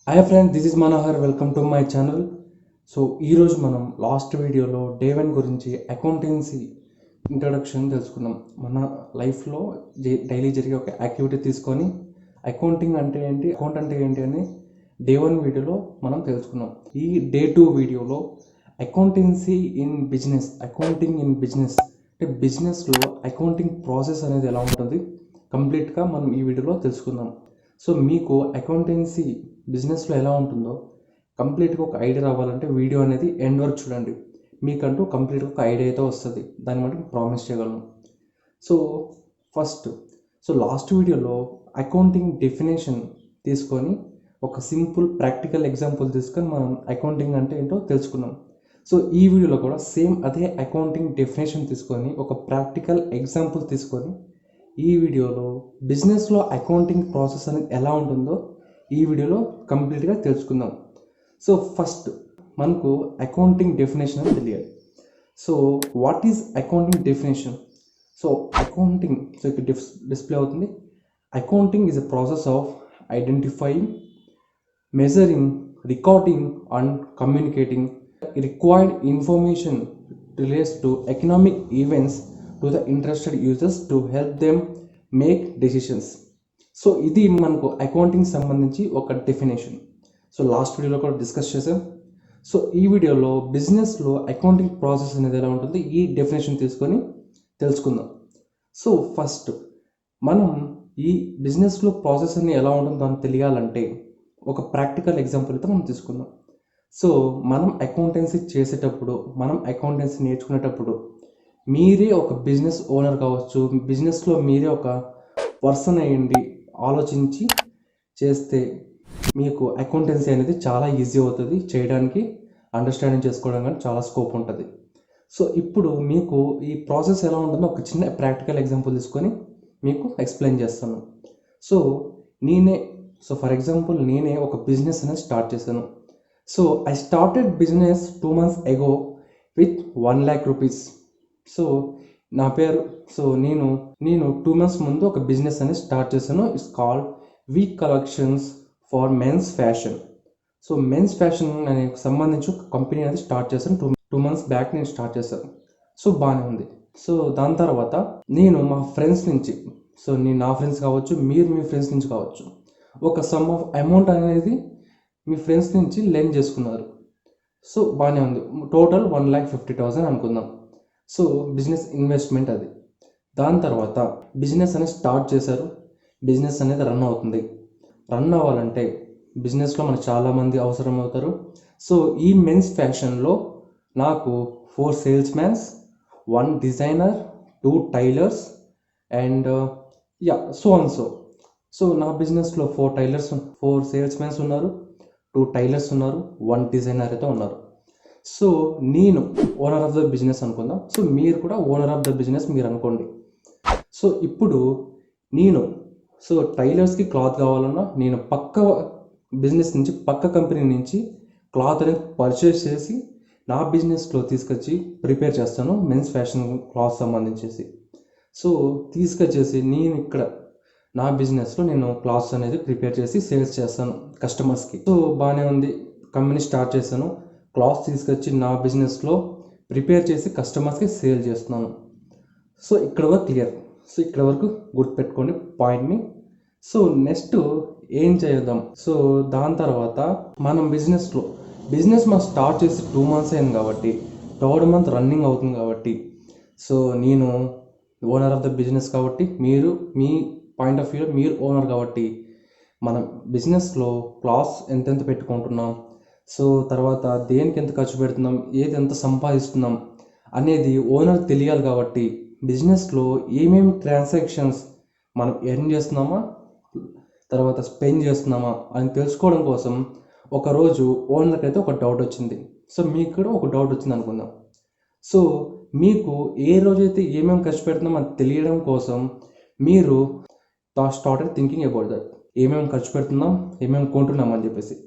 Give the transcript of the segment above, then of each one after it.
Hi friends, this is Manohar. Welcome to my channel. So ఈరోజు మనం last వీడియోలో day one గురించి అకౌంటెన్సీ ఇంట్రడక్షన్ తెలుసుకున్నాం. మన లైఫ్లో డైలీ జరిగే ఒక యాక్టివిటీ తీసుకొని అకౌంటింగ్ అంటే ఏంటి, అకౌంట్ అంటే ఏంటి అని డే వన్ వీడియోలో మనం తెలుసుకున్నాం. ఈ డే టూ వీడియోలో accountancy in business, accounting in business అంటే బిజినెస్లో అకౌంటింగ్ ప్రాసెస్ అనేది ఎలా ఉంటుంది కంప్లీట్గా మనం ఈ వీడియోలో తెలుసుకుందాం. సో మీకు అకౌంటెన్సీ బిజినెస్లో ఎలా ఉంటుందో కంప్లీట్గా ఒక ఐడియా రావాలంటే వీడియో అనేది ఎండ్ వరకు చూడండి. మీకంటూ కంప్లీట్గా ఒక ఐడియా అయితే వస్తుంది. దాన్ని బట్టి ప్రామిస్ చేయగలను. సో ఫస్ట్, లాస్ట్ వీడియోలో అకౌంటింగ్ డెఫినేషన్ తీసుకొని ఒక సింపుల్ ప్రాక్టికల్ ఎగ్జాంపుల్ తీసుకొని మనం అకౌంటింగ్ అంటే ఏంటో తెలుసుకున్నాం. సో ఈ వీడియోలో కూడా సేమ్ అదే అకౌంటింగ్ డెఫినేషన్ తీసుకొని ఒక ప్రాక్టికల్ ఎగ్జాంపుల్ తీసుకొని ఈ వీడియోలో బిజినెస్లో అకౌంటింగ్ ప్రాసెస్ అనేది ఎలా ఉంటుందో ఈ వీడియోలో కంప్లీట్గా తెలుసుకుందాం. సో ఫస్ట్ మనకు అకౌంటింగ్ డెఫినేషన్ అని తెలియాలి. So what is accounting definition? So accounting, so ఇక్కడ డిస్ప్లే అవుతుంది. Accounting is a process of identifying, measuring, recording and communicating required information relates to economic events to the interested users to help them make decisions. So ఇది మనకు accounting సంబంధించి ఒక definition. So last వీడియోలో కూడా discuss చేసాం. So ఈ వీడియోలో బిజినెస్లో అకౌంటింగ్ ప్రాసెస్ అనేది ఎలా ఉంటుంది ఈ డెఫినేషన్ తీసుకొని తెలుసుకుందాం. సో ఫస్ట్ మనం ఈ బిజినెస్లో ప్రాసెస్ అనేది ఎలా ఉంటుందో అని తెలియాలంటే ఒక ప్రాక్టికల్ ఎగ్జాంపుల్ అయితే మనం తీసుకుందాం. సో మనం అకౌంటెన్సీ చేసేటప్పుడు, మనం అకౌంటెన్సీ నేర్చుకునేటప్పుడు మీరే ఒక బిజినెస్ ఓనర్ కావచ్చు, బిజినెస్లో మీరే ఒక పర్సన్ అయ్యండి ఆలోచించి చేస్తే మీకు అకౌంటెన్సీ అనేది చాలా ఈజీ అవుతుంది చేయడానికి, అండర్స్టాండింగ్ చేసుకోవడం కానీ చాలా స్కోప్ ఉంటుంది. సో ఇప్పుడు మీకు ఈ ప్రాసెస్ ఎలా ఉంటుందో ఒక చిన్న ప్రాక్టికల్ ఎగ్జాంపుల్ తీసుకొని మీకు ఎక్స్ప్లెయిన్ చేస్తాను. సో ఫర్ ఎగ్జాంపుల్ నేనే ఒక బిజినెస్ అనేది స్టార్ట్ చేశాను. So I started business 2 months ago with 1 lakh rupees. So నా పేరు, నేను 2 months ముందు ఒక బిజినెస్ అనేది స్టార్ట్ చేశాను. It's called week collections for men's fashion. So men's fashion అనే సంబంధించి ఒక కంపెనీ అనేది స్టార్ట్ చేశాను. టూ మంత్స్ బ్యాక్ నేను స్టార్ట్ చేశాను. సో బాగానే ఉంది. సో దాని తర్వాత నేను మా ఫ్రెండ్స్ నుంచి, నా ఫ్రెండ్స్ కావచ్చు, మీరు మీ ఫ్రెండ్స్ నుంచి కావచ్చు, ఒక సమ్ ఆఫ్ అమౌంట్ అనేది మీ ఫ్రెండ్స్ నుంచి లెండ్ చేసుకున్నారు. సో బాగానే ఉంది. టోటల్ 1,50,000 అనుకుందాం. సో బిజినెస్ ఇన్వెస్ట్మెంట్ అది. దాని తర్వాత బిజినెస్ అనేది స్టార్ట్ చేశారు. బిజినెస్ అనేది రన్ అవుతుంది. రన్ అవ్వాలంటే బిజినెస్లో మనకు చాలామంది అవసరం అవుతారు. సో ఈ మెన్స్ ఫ్యాషన్లో నాకు 4 salesmen, 1 designer, 2 tailors and so నా బిజినెస్లో 4 సేల్స్మెన్స్ ఉన్నారు, 2 టైలర్స్ ఉన్నారు, 1 డిజైనర్ అయితే ఉన్నారు. సో నేను ఓనర్ ఆఫ్ ద బిజినెస్ అనుకుందాం. సో మీరు కూడా ఓనర్ ఆఫ్ ద బిజినెస్ మీరు అనుకోండి. సో ఇప్పుడు టైలర్స్కి క్లాత్ కావాలన్నా నేను పక్క బిజినెస్ నుంచి, పక్క కంపెనీ నుంచి క్లాత్ అనేది పర్చేస్ చేసి నా బిజినెస్లో తీసుకొచ్చి ప్రిపేర్ చేస్తాను. మెన్స్ ఫ్యాషన్ క్లాత్ సంబంధించేసి సో తీసుకొచ్చేసి నేను ఇక్కడ నా బిజినెస్లో నేను క్లాత్స్ అనేది ప్రిపేర్ చేసి సేల్స్ చేస్తాను కస్టమర్స్కి. సో బాగానే ఉంది. కంపెనీ స్టార్ట్ చేశాను. క్లాత్స్ తీసుకొచ్చి నా బిజినెస్లో ప్రిపేర్ చేసి కస్టమర్స్కి సేల్ చేస్తున్నాను. సో ఇక్కడ వరకు క్లియర్. సో ఇక్కడ వరకు గుర్తుపెట్టుకోండి పాయింట్ని. సో నెక్స్ట్ ఏం చేద్దాం? సో దాని తర్వాత మనం బిజినెస్ మనం స్టార్ట్ చేసి 2 months అయింది కాబట్టి 3rd month రన్నింగ్ అవుతుంది కాబట్టి, సో నేను ఓనర్ ఆఫ్ ద బిజినెస్ కాబట్టి, మీరు మీ పాయింట్ ఆఫ్ వ్యూ మీరు ఓనర్ కాబట్టి మనం బిజినెస్లో క్లాస్ ఎంతెంత పెట్టుకుంటున్నాం, సో తర్వాత దేనికి ఎంత ఖర్చు పెడుతున్నాం, ఏది ఎంత సంపాదిస్తున్నాం అనేది ఓనర్ తెలియాలి. కాబట్టి బిజినెస్లో ఏమేమి ట్రాన్సాక్షన్స్ మనం ఎర్న్ చేస్తున్నామా, తర్వాత స్పెండ్ చేస్తున్నామా అని తెలుసుకోవడం కోసం ఒకరోజు ఓనర్కి అయితే ఒక డౌట్ వచ్చింది. సో మీకు కూడా ఒక డౌట్ వచ్చింది అనుకుందాం. సో మీకు ఏ రోజైతే ఏమేమి ఖర్చు పెడుతున్నామో అది తెలియడం కోసం మీరు స్టార్టెడ్ థింకింగ్ అబౌట్ దట్. ఏమేమి ఖర్చు పెడుతున్నాం, ఏమేమి కొంటున్నాం అని చెప్పేసి.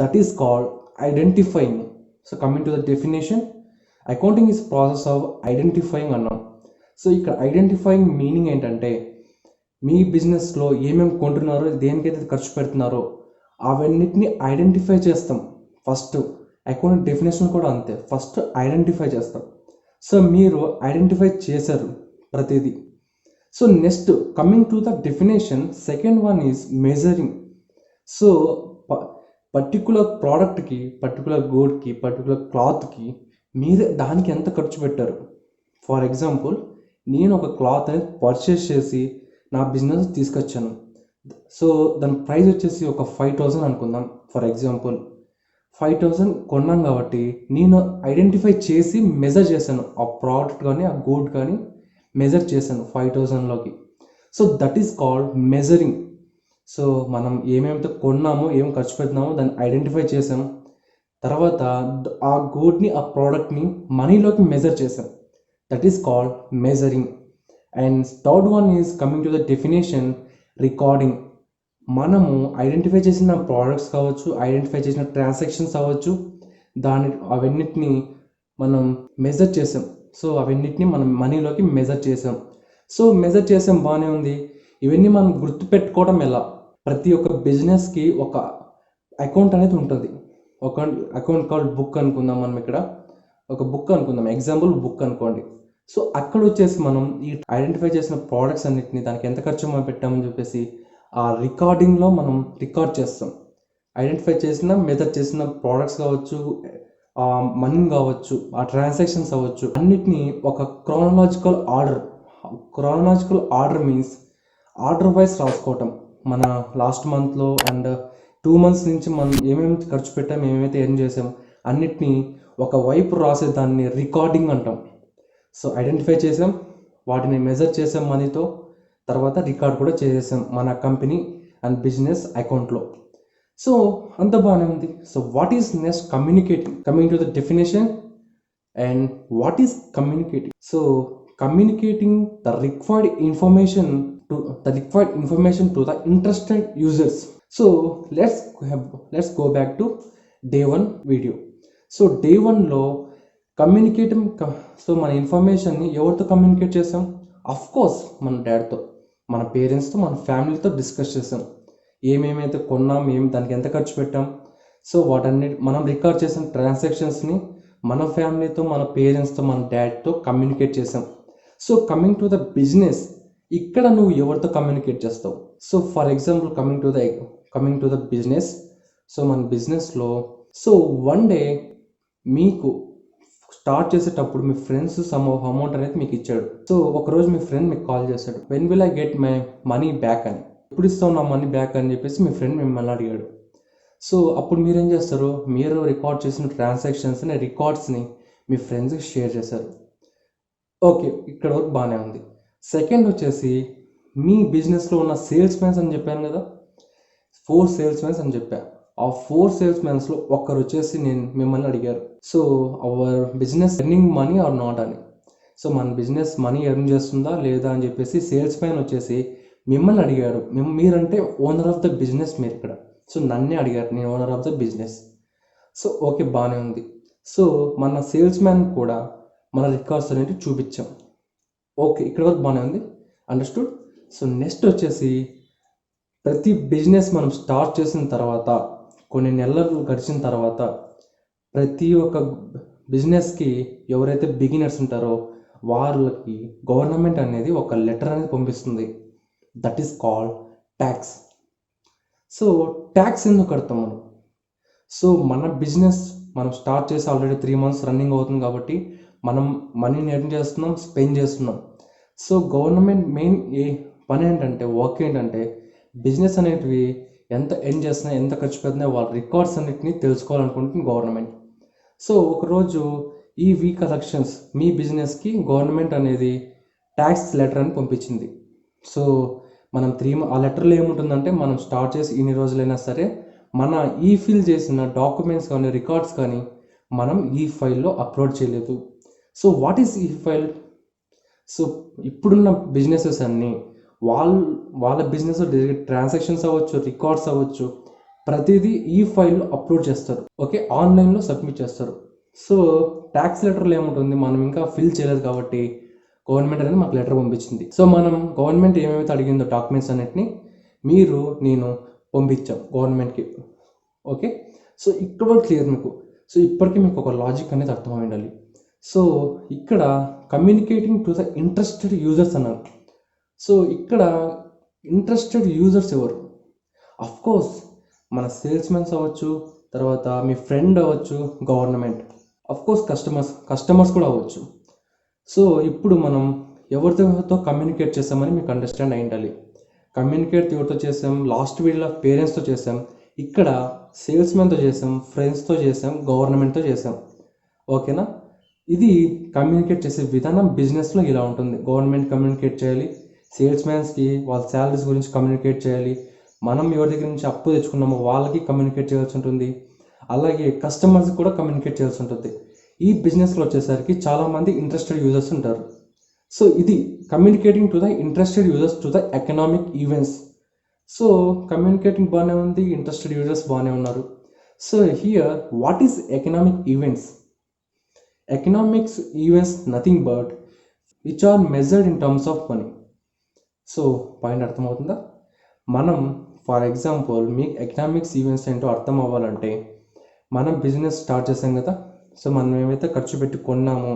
That is called identifying. So coming to the definition, accounting is process of identifying అన్నాం. సో ఇక్కడ ఐడెంటిఫైయింగ్ మీనింగ్ ఏంటంటే మీ బిజినెస్లో ఏమేమి కొంటున్నారో, దేనికైతే ఖర్చు పెడుతున్నారో అవన్నిటిని ఐడెంటిఫై చేస్తాం. ఫస్ట్ అకౌంట్ డెఫినేషన్ కూడా అంతే, ఫస్ట్ ఐడెంటిఫై చేస్తాం. సో మీరు ఐడెంటిఫై చేశారు ప్రతిదీ. So next coming to the definition, second one is measuring. So particular ప్రోడక్ట్కి, పర్టికులర్ గూడ్కి, పర్టికులర్ క్లాత్కి మీరు దానికి ఎంత ఖర్చు పెట్టారు. ఫర్ ఎగ్జాంపుల్, నేను ఒక క్లాత్ అనేది పర్చేస్ చేసి నా బిజినెస్ తీసుకొచ్చాను. సో దాని ప్రైస్ వచ్చేసి ఒక 5,000 అనుకుందాం. ఫర్ ఎగ్జాంపుల్ 5,000 కొన్నాం కాబట్టి నేను ఐడెంటిఫై చేసి మెజర్ చేశాను. ఆ ప్రోడక్ట్ కానీ ఆ గూడ్ కానీ మెజర్ చేశాను 5,000లోకి. So that is called measuring. So మనం ఏమేమితో కొన్నామో, ఏం ఖర్చు పెట్టినామో దాన్ని ఐడెంటిఫై చేసాం. తర్వాత ఆ గూడ్ని, ఆ ప్రోడక్ట్ని మనీలోకి మెజర్ చేసాం. That is called measuring. And third one is coming to the definition, recording. మనము ఐడెంటిఫై చేసిన ప్రోడక్ట్స్ కావచ్చు, ఐడెంటిఫై చేసిన ట్రాన్సాక్షన్స్ అవ్వచ్చు, అవన్నిటిని మనం మెజర్ చేసాం. సో అవన్నిటిని మనం మనీలోకి మెజర్ చేసాం. సో మెజర్ చేసాం, బాగానే ఉంది. ఇవన్నీ మనం గుర్తుపెట్టుకోవడం ఎలా? ప్రతి ఒక్క బిజినెస్కి ఒక అకౌంట్ అనేది ఉంటుంది. ఒక అకౌంట్ కాల్డ్ బుక్ అనుకుందాం. మనం ఇక్కడ ఒక బుక్ అనుకుందాం, ఎగ్జాంపుల్ బుక్ అనుకోండి. సో అక్కడ వచ్చేసి మనం ఈ ఐడెంటిఫై చేసిన ప్రోడక్ట్స్ అన్నిటిని, దానికి ఎంత ఖర్చు మనం పెట్టామని చెప్పేసి ఆ రికార్డింగ్లో మనం రికార్డ్ చేస్తాం. ఐడెంటిఫై చేసిన, మెజర్ చేసిన ప్రోడక్ట్స్ కావచ్చు, మనీ కావచ్చు, ఆ ట్రాన్సాక్షన్స్ అవ్వచ్చు, అన్నిటినీ ఒక chronological order means order wise రాసుకోవటం. మన లాస్ట్ మంత్లో అండ్ 2 months నుంచి మనం ఏమేమి ఖర్చు పెట్టాం, ఏమేమైతే ఎర్న్ చేసాం, అన్నిటినీ ఒక వైపు రాసే దాన్ని రికార్డింగ్ అంటాం. సో ఐడెంటిఫై చేసాం, వాటిని మెజర్ చేసాం మనీతో, తర్వాత రికార్డ్ కూడా చేసేసాం మన కంపెనీ అండ్ బిజినెస్ అకౌంట్లో. సో అంత బాగానే ఉంది. So what is next? Communicating. Coming to the definition and what is communicating. So communicating the required information to the interested users. So let's go back to day 1 video. So day 1లో communicating. So మన ఇన్ఫర్మేషన్ని ఎవరితో communicate చేసాం? Of course మన డాడ్తో, మన పేరెంట్స్తో, మన ఫ్యామిలీతో డిస్కస్ చేసాం. ఏమేమైతే కొన్నాం, దానికి ఎంత ఖర్చు పెట్టాం, సో వాటన్నిటి మనం రికార్డ్ చేసిన ట్రాన్సాక్షన్స్ని మన ఫ్యామిలీతో, మన పేరెంట్స్తో, మన డాడ్తో కమ్యూనికేట్ చేసాం. So coming to the business, ఇక్కడ నువ్వు ఎవరితో కమ్యూనికేట్ చేస్తావు? So for example coming to the business. So మన బిజినెస్లో సో వన్ డే మీకు స్టార్ట్ చేసేటప్పుడు మీ ఫ్రెండ్స్ సమ్ ఆఫ్ అమౌంట్ అనేది మీకు ఇచ్చాడు. సో ఒకరోజు మీ ఫ్రెండ్ మీకు కాల్ చేశాడు, when will I get my money back అని. ఎప్పుడు ఇస్తావు నా మనీ బ్యాక్ అని చెప్పేసి మీ ఫ్రెండ్ మిమ్మల్ని అడిగాడు. సో అప్పుడు మీరేం చేస్తారు? మీరు రికార్డ్ చేసిన ట్రాన్సాక్షన్స్ని, రికార్డ్స్ని మీ ఫ్రెండ్స్కి షేర్ చేశారు. ఓకే, ఇక్కడ వరకు బాగానే ఉంది. సెకండ్ వచ్చేసి మీ బిజినెస్లో ఉన్న సేల్స్ మ్యాన్స్ అని చెప్పాను కదా, 4 సేల్స్ మ్యాన్స్ అని చెప్పాను. ఆ 4 సేల్స్ మ్యాన్స్లో ఒక్కరు వచ్చేసి మిమ్మల్ని అడిగారు, so our business earning money are not అని. సో మన బిజినెస్ మనీ ఎర్న్ చేస్తుందా లేదా అని చెప్పేసి సేల్స్ మ్యాన్ వచ్చేసి మిమ్మల్ని అడిగారు. మీరంటే ఓనర్ ఆఫ్ ద బిజినెస్ మీరు ఇక్కడ. సో నన్నే అడిగారు, నేను owner of the business. So okay, బాగానే ఉంది. సో మన సేల్స్ మ్యాన్ కూడా మన రికార్డ్స్ అనేవి చూపించాం. ఓకే, ఇక్కడ వరకు బాగానే ఉంది, అండర్స్టూడ్. సో నెక్స్ట్ వచ్చేసి ప్రతి బిజినెస్ మనం స్టార్ట్ చేసిన తర్వాత, కొన్ని నెలలు గడిచిన తర్వాత, ప్రతి ఒక్క బిజినెస్కి ఎవరైతే బిగినర్స్ ఉంటారో వాళ్ళకి గవర్నమెంట్ అనేది ఒక లెటర్ అనేది పంపిస్తుంది. That is called tax. So tax ఎందుకు కడతాం మనం? సో మన బిజినెస్ మనం స్టార్ట్ చేసి ఆల్రెడీ 3 months రన్నింగ్ అవుతుంది కాబట్టి మనం మనీని ఎర్న్ చేస్తున్నాం, స్పెండ్ చేస్తున్నాం. సో గవర్నమెంట్ మెయిన్ పని ఏంటంటే, వర్క్ ఏంటంటే, బిజినెస్ అనేటివి ఎంత ఎర్న్ చేస్తున్నాయి, ఎంత ఖర్చు పెడుతున్నాయి, వాళ్ళ రికార్డ్స్ అన్నిటిని తెలుసుకోవాలనుకుంటుంది గవర్నమెంట్. సో ఒకరోజు ఈ కలెక్షన్స్ మీ బిజినెస్కి గవర్నమెంట్ అనేది ట్యాక్స్ లెటర్ అని పంపించింది. సో మనం ఆ లెటర్లో ఏముంటుందంటే, మనం స్టార్ట్ చేసి ఇన్ని రోజులైనా సరే మన ఫిల్ చేసిన డాక్యుమెంట్స్ కానీ, రికార్డ్స్ కానీ మనం ఫైల్లో అప్లోడ్ చేయలేదు. So what is file? So ఇప్పుడున్న బిజినెసెస్ అన్నీ వాళ్ళ బిజినెస్ ట్రాన్సాక్షన్స్ అవ్వచ్చు, రికార్డ్స్ అవ్వచ్చు, ప్రతిదీ ఫైల్లో అప్లోడ్ చేస్తారు. ఓకే, ఆన్లైన్లో సబ్మిట్ చేస్తారు. సో ట్యాక్స్ లెటర్లో ఏముంటుంది, మనం ఇంకా ఫిల్ చేయలేదు కాబట్టి గవర్నమెంట్ అనేది మాకు లెటర్ పంపించింది. సో మనం గవర్నమెంట్ ఏమేమైతే అడిగిందో డాక్యుమెంట్స్ అన్నిటిని నేను పంపించాం గవర్నమెంట్కి. ఓకే, సో ఇక్కడ వరకు క్లియర్ మీకు. సో ఇప్పటికీ మీకు ఒక లాజిక్ అనేది అర్థమై ఉండాలి. సో ఇక్కడ communicating to the interested users అన్నారు. సో ఇక్కడ ఇంట్రెస్టెడ్ యూజర్స్ ఎవరు? అఫ్ కోర్స్ మన సేల్స్మెన్స్ అవ్వచ్చు, తర్వాత మీ ఫ్రెండ్ అవ్వచ్చు, గవర్నమెంట్, అఫ్ కోర్స్ కస్టమర్స్ కూడా అవ్వచ్చు. సో ఇప్పుడు మనం ఎవరితో కమ్యూనికేట్ చేసామని మీకు అండర్స్టాండ్ అయి ఉండాలి. కమ్యూనికేట్ ఎవరితో చేసాం? లాస్ట్ వీడియోలో పేరెంట్స్తో చేసాం, ఇక్కడ సేల్స్మెన్తో చేసాం, ఫ్రెండ్స్తో చేసాం, గవర్నమెంట్తో చేసాం. ఓకేనా? ఇది కమ్యూనికేట్ చేసే విధానం బిజినెస్లో ఇలా ఉంటుంది. గవర్నమెంట్ కమ్యూనికేట్ చేయాలి, సేల్స్మెన్స్కి వాళ్ళ శాలరీస్ గురించి కమ్యూనికేట్ చేయాలి, మనం ఎవరి దగ్గర నుంచి అప్పు తెచ్చుకున్నామో వాళ్ళకి కమ్యూనికేట్ చేయాల్సి ఉంటుంది, అలాగే కస్టమర్స్కి కూడా కమ్యూనికేట్ చేయాల్సి ఉంటుంది. ఈ బిజినెస్లో వచ్చేసరికి చాలామంది ఇంట్రెస్టెడ్ యూజర్స్ ఉంటారు. సో ఇది communicating to the interested users to the economic events. So communicating బాగానే ఉంది, ఇంట్రెస్టెడ్ యూజర్స్ బాగానే ఉన్నారు. So here what is economic events? Economics events nothing but which are measured in terms of money. So point అర్థమవుతుందా? మనం for example మీకు economics events ఏంటో అర్థం అవ్వాలంటే, మనం బిజినెస్ స్టార్ట్ చేసాం కదా. సో మనం ఏమైతే ఖర్చు పెట్టి కొన్నామో,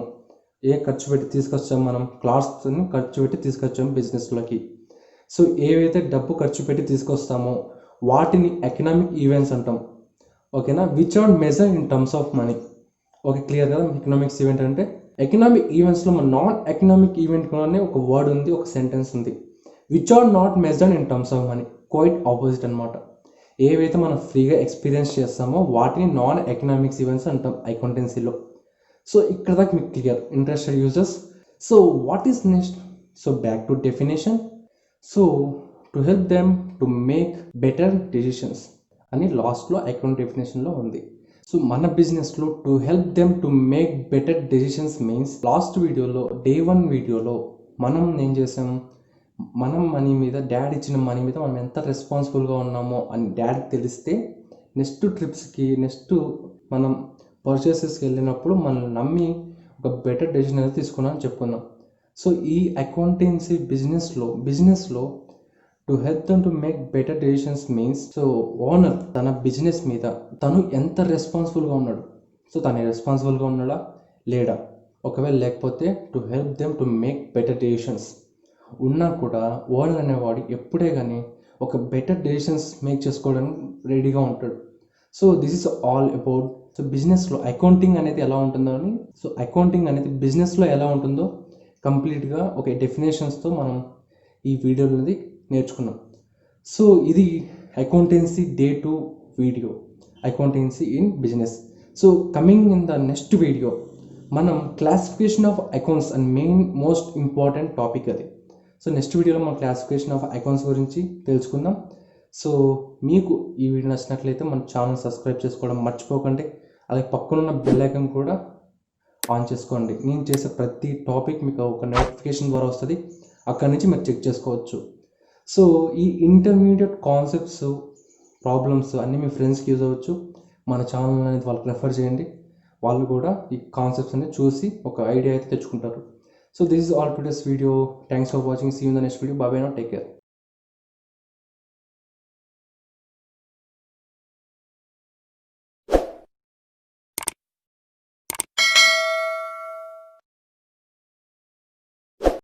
ఖర్చు పెట్టి తీసుకొచ్చాము, మనం క్లాత్స్ని ఖర్చు పెట్టి తీసుకొచ్చాము బిజినెస్లోకి. సో ఏవైతే డబ్బు ఖర్చు పెట్టి తీసుకొస్తామో వాటిని ఎకనామిక్ ఈవెంట్స్ అంటాం. ఓకేనా? Which are measure in terms of money. Okay, clear కదా? ఎకనామిక్స్ ఈవెంట్ అంటే ఎకనామిక్ ఈవెంట్స్లో మన నాన్ ఎకనామిక్ ఈవెంట్ కూడా ఒక వర్డ్ ఉంది, ఒక సెంటెన్స్ ఉంది. Which are not measured in terms of money, quite opposite అనమాట. ఏవైతే మనం ఫ్రీగా ఎక్స్పీరియన్స్ చేస్తామో వాటిని నాన్ ఎకనామిక్స్ ఈవెంట్స్ అంటాం అకౌంటెన్సీలో. సో ఇక్కడ దాకా మీకు clear, interested users. So what is next? So back to definition. So to help them to make better decisions అని లాస్ట్లో అకౌంట్ డెఫినేషన్లో ఉంది. సో మన బిజినెస్లో to help them to make better decisions means, last వీడియోలో Day 1 వీడియోలో మనం ఏం చేసాం, మనం మనీ మీద, డాడ్ ఇచ్చిన మనీ మీద మనం ఎంత రెస్పాన్సిబుల్గా ఉన్నామో అని డాడ్కి తెలిస్తే నెక్స్ట్ ట్రిప్స్కి, నెక్స్ట్ మనం పర్చేసెస్కి వెళ్ళినప్పుడు మనల్ని నమ్మి ఒక బెటర్ డెసిషన్ అనేది తీసుకున్నామని చెప్పుకున్నాం. సో ఈ అకౌంటెన్సీ బిజినెస్లో to help them to make better decisions means, so owner తన బిజినెస్ మీద తను ఎంత రెస్పాన్సిబుల్గా ఉన్నాడు, సో తను రెస్పాన్సిబుల్గా ఉన్నాడా లేడా, ఒకవేళ లేకపోతే to help them to make better decisions. ఉన్నా కూడా ఓనర్ అనేవాడు ఎప్పుడే కానీ ఒక బెటర్ డెసిషన్స్ మేక్ చేసుకోవడానికి రెడీగా ఉంటాడు. So this is all about. So బిజినెస్లో అకౌంటింగ్ అనేది ఎలా ఉంటుందో అని, సో అకౌంటింగ్ అనేది బిజినెస్లో ఎలా ఉంటుందో కంప్లీట్గా ఒక డెఫినేషన్స్తో మనం ఈ వీడియో అనేది నేర్చుకున్నాం. సో ఇది accountancy Day 2 video, accountancy in business. So coming in the next video మనం classification of accounts and main most important topic అది. సో నెక్స్ట్ వీడియోలో మనం క్లాసిఫికేషన్ ఆఫ్ అకౌంట్స్ గురించి తెలుసుకుందాం. సో మీకు ఈ వీడియో నచ్చినట్లయితే మన ఛానల్ సబ్స్క్రైబ్ చేసుకోవడం మర్చిపోకండి, అలాగే పక్కనున్న బెల్ ఐకాన్ కూడా ఆన్ చేసుకోండి. నేను చేసే ప్రతి టాపిక్ మీకు ఒక నోటిఫికేషన్ ద్వారా వస్తుంది, అక్కడి నుంచి మీరు చెక్ చేసుకోవచ్చు. సో ఈ ఇంటర్మీడియట్ కాన్సెప్ట్స్, ప్రాబ్లమ్స్ అన్నీ మీ ఫ్రెండ్స్కి యూజ్ అవ్వచ్చు. మన ఛానల్ అనేది వాళ్ళకి రెఫర్ చేయండి, వాళ్ళు కూడా ఈ కాన్సెప్ట్స్ అనేది చూసి ఒక ఐడియా అయితే తెచ్చుకుంటారు. So this is all today's video. Thanks for watching. See you in the next video. Bye bye now. Take care.